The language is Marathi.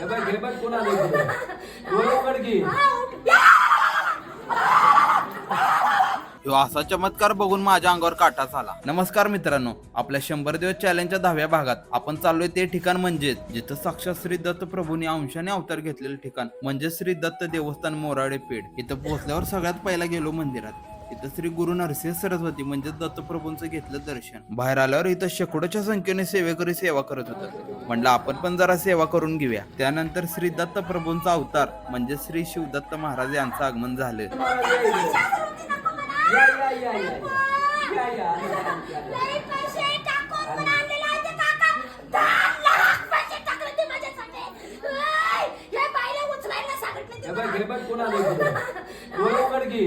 हे बघ कोण आलं इकडे? डोळे उघड की. ह्यो असा चमत्कार बघून माझ्या अंगावर काटाच आला. नमस्कार मित्रांनो, आपल्या 100 दिवस चॅलेंजच्या 10व्या भागात आपण चाललोय ते ठिकाण म्हणजे जिथं साक्षात श्री दत्त प्रभूंनी अंशाने अवतार घेतलेलं ठिकाण म्हणजे श्री दत्त देवस्थान मोराळे पेठ. इथं पोहोचल्यावर सगळ्यात पहिला गेलो मंदिरात. इथं श्री गुरु नरसिंह सरस्वती म्हणजे दत्तप्रभूंचं घेतलं दर्शन. बाहेर आल्यावर इथं शेकडोच्या संख्येने सेवेकरी सेवा करत होतात. म्हणलं आपण पण जरा सेवा करून घेऊया. त्यानंतर श्री दत्त प्रभूंचा अवतार म्हणजे श्री शिवदत्त महाराज यांचं आगमन झालं. या या या या या या लई पैसे टाकून पण आणलेला आहे ते काका 10 लाख पैसे टाकले ते माझ्यासाठी. हे बाईला उचलायला सांगितलं हे बघ कोण आलं इकडे? डोळे उघड की.